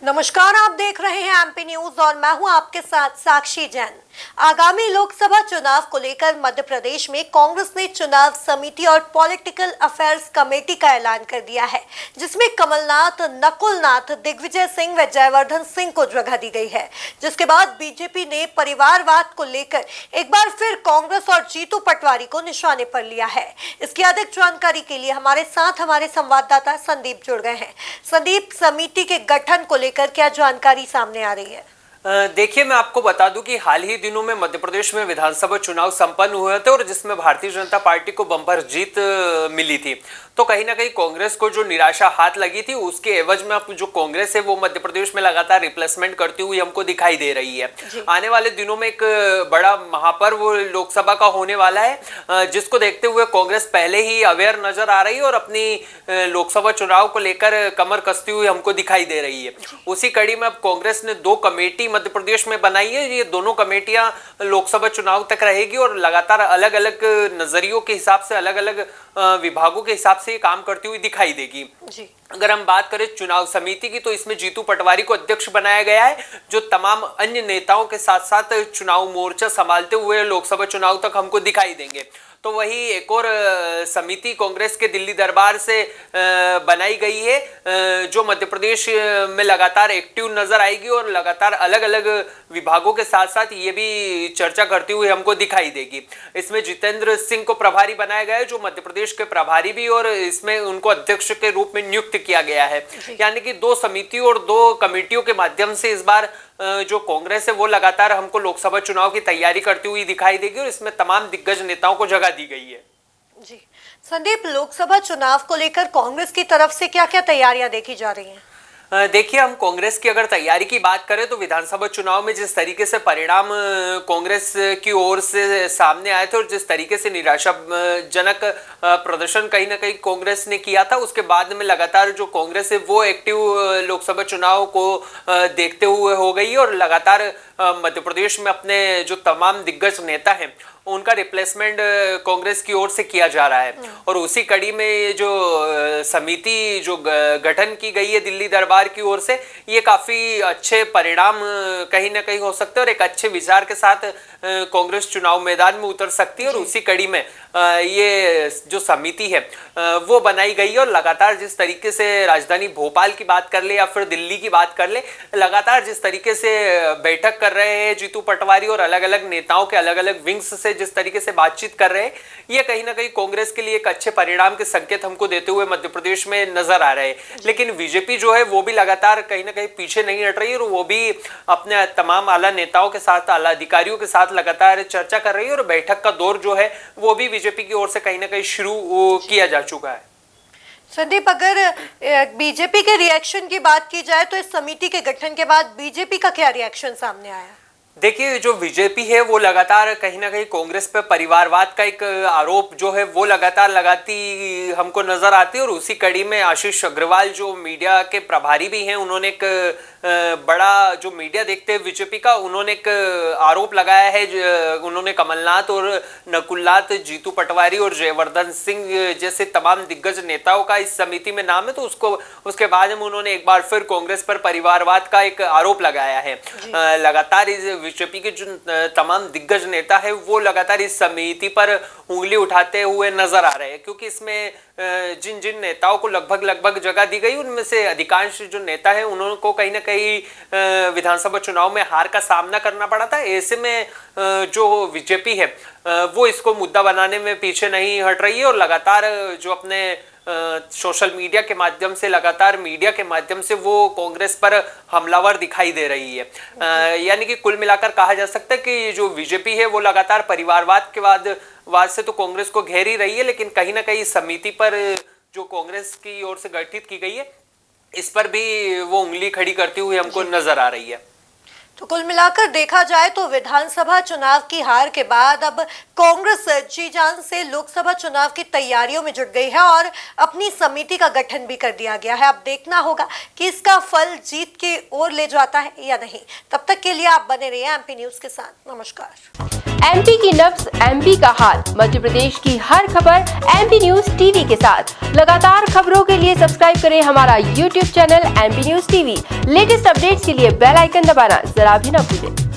नमस्कार, आप देख रहे हैं एमपी न्यूज और मैं हूं आपके साथ साक्षी जैन। आगामी लोकसभा चुनाव को लेकर मध्य प्रदेश में कांग्रेस ने चुनाव समिति और पॉलिटिकल अफेयर्स कमेटी का ऐलान कर दिया है, जिसमें कमलनाथ, नकुलनाथ, दिग्विजय सिंह व जयवर्धन सिंह को जगह दी गई है। जिसके बाद बीजेपी ने परिवारवाद को लेकर एक बार फिर कांग्रेस और जीतू पटवारी को निशाने पर लिया है। इसकी अधिक जानकारी के लिए हमारे साथ हमारे संवाददाता संदीप जुड़ गए हैं। संदीप, समिति के गठन को लेकर क्या जानकारी सामने आ रही है? देखिए, मैं आपको बता दूं कि हाल ही दिनों में मध्य प्रदेश में विधानसभा चुनाव संपन्न हुए थे और जिसमें भारतीय जनता पार्टी को बम्पर जीत मिली थी। तो कहीं ना कहीं कांग्रेस को जो निराशा हाथ लगी थी, उसके एवज में अब जो कांग्रेस है वो मध्य प्रदेश में लगातार रिप्लेसमेंट करती हुई हमको दिखाई दे रही है। आने वाले दिनों में एक बड़ा महापर्व लोकसभा का होने वाला है, जिसको देखते हुए कांग्रेस पहले ही अवेयर नजर आ रही है और अपनी लोकसभा चुनाव को लेकर कमर कसती हुई हमको दिखाई दे रही है। उसी कड़ी में अब कांग्रेस ने 2 कमेटी मध्य प्रदेश में बनाई है। ये दोनों कमेटियां लोकसभा चुनाव तक रहेगी और लगातार अलग अलग नजरियों के हिसाब से, अलग अलग विभागों के हिसाब से काम करती हुई दिखाई देगी जी। अगर हम बात करें चुनाव समिति की, तो इसमें जीतू पटवारी को अध्यक्ष बनाया गया है, जो तमाम अन्य नेताओं के साथ साथ चुनाव मोर्चा संभालते हुए लोकसभा चुनाव तक हमको दिखाई देंगे। तो वही एक और समिति कांग्रेस के दिल्ली दरबार से बनाई गई है, जो मध्य प्रदेश में लगातार एक्टिव नजर आएगी और लगातार अलग अलग विभागों के साथ साथ ये भी चर्चा करती हुई हमको दिखाई देगी। इसमें जितेंद्र सिंह को प्रभारी बनाया गया है, जो मध्य प्रदेश के प्रभारी भी, और इसमें उनको अध्यक्ष के रूप में नियुक्त किया गया है। यानी कि 2 समितियों और 2 कमेटियों के माध्यम से इस बार जो कांग्रेस है वो लगातार हमको लोकसभा चुनाव की तैयारी करती हुई दिखाई देगी और इसमें तमाम दिग्गज नेताओं को जगह दी गई है। जी संदीप, लोकसभा चुनाव को लेकर कांग्रेस की तरफ से क्या-क्या तैयारियां देखी जा रही हैं? देखिए, हम कांग्रेस की अगर तैयारी की बात करें तो विधानसभा चुनाव में जिस तरीके से परिणाम कांग्रेस की ओर से सामने आए थे और जिस तरीके से निराशाजनक प्रदर्शन कहीं ना कहीं कांग्रेस ने किया था, उसके बाद में लगातार जो कांग्रेस है वो एक्टिव लोकसभा चुनाव को देखते हुए हो गई और लगातार मध्य प्रदेश में अपने जो तमाम दिग्गज नेता हैं उनका रिप्लेसमेंट कांग्रेस की ओर से किया जा रहा है। और उसी कड़ी में जो समिति जो गठन की गई है दिल्ली दरबार की ओर से, ये काफी अच्छे परिणाम कहीं ना कहीं हो सकते हैं और एक अच्छे विचार के साथ कांग्रेस चुनाव मैदान में उतर सकती है। और उसी कड़ी में ये जो समिति है वो बनाई गई है और लगातार जिस तरीके से राजधानी भोपाल की बात कर ले या फिर दिल्ली की बात कर ले, लगातार जिस तरीके से बैठक कर रहे हैं जीतू पटवारी और अलग अलग नेताओं के अलग अलग विंग्स से जिस तरीके से बातचीत कर रहे हैं, ये कहीं ना कहीं कांग्रेस के लिए एक अच्छे परिणाम के संकेत हमको देते हुए मध्य प्रदेश में नजर आ रहे हैं। लेकिन बीजेपी जो है वो भी लगातार कहीं ना कहीं पीछे नहीं हट रही है और वो भी अपने तमाम आला नेताओं के साथ, आला अधिकारियों के साथ लगातार चर्चा कर रही है और बैठक का दौर जो है वो भी बीजेपी की ओर से कहीं ना कहीं शुरू किया जा चुका है। संदीप, अगर बीजेपी के रिएक्शन की बात की जाए तो इस समिति के गठन के बाद बीजेपी का क्या रिएक्शन सामने आया? देखिए, जो बीजेपी है वो लगातार कहीं ना कहीं कांग्रेस पे परिवारवाद का एक आरोप जो है वो लगातार लगाती हमको नजर आती है और उसी कड़ी में आशीष अग्रवाल जो मीडिया के प्रभारी भी हैं, उन्होंने एक बड़ा जो मीडिया देखते हैं बीजेपी का, उन्होंने एक आरोप लगाया है। उन्होंने कमलनाथ और नकुलनाथ, जीतू पटवारी और जयवर्धन सिंह जैसे तमाम दिग्गज नेताओं का इस समिति में नाम है, तो उसके बाद में उन्होंने एक बार फिर कांग्रेस पर परिवारवाद का एक आरोप लगाया है। लगातार इस बीजेपी के जो तमाम दिग्गज नेता है वो लगातार इस समिति पर उंगली उठाते हुए नजर आ रहे हैं, क्योंकि इसमें जिन जिन नेताओं को लगभग जगह दी गई, उनमें से अधिकांश जो नेता है उनको कहीं ना कहीं विधानसभा चुनाव में हार का सामना करना पड़ा था। ऐसे में जो बीजेपी है वो इसको मुद्दा बनाने में पीछे नहीं हट रही है और लगातार जो अपने सोशल मीडिया के माध्यम से, लगातार मीडिया के माध्यम से वो कांग्रेस पर हमलावर दिखाई दे रही है। यानी कि कुल मिलाकर कहा जा सकता है कि जो बीजेपी है वो लगातार परिवारवाद के वाद से तो कांग्रेस को घेर ही रही है, लेकिन कहीं ना कहीं समिति पर जो कांग्रेस की ओर से गठित की गई है, इस पर भी वो उंगली खड़ी करती हुई हमको नजर आ रही है। तो कुल मिलाकर देखा जाए तो विधानसभा चुनाव की हार के बाद अब कांग्रेस जी जान से लोकसभा चुनाव की तैयारियों में जुट गई है और अपनी समिति का गठन भी कर दिया गया है। अब देखना होगा कि इसका फल जीत की ओर ले जाता है या नहीं। तब तक के लिए आप बने रहिए एमपी न्यूज के साथ। नमस्कार। एमपी की नब्ज, एमपी का हाल, मध्य प्रदेश की हर खबर एमपी न्यूज टीवी के साथ। लगातार खबरों के लिए सब्सक्राइब करें हमारा YouTube channel MP news TV. Latest updates के लिए बेल आइकन दबाना जरा भी न भूलें।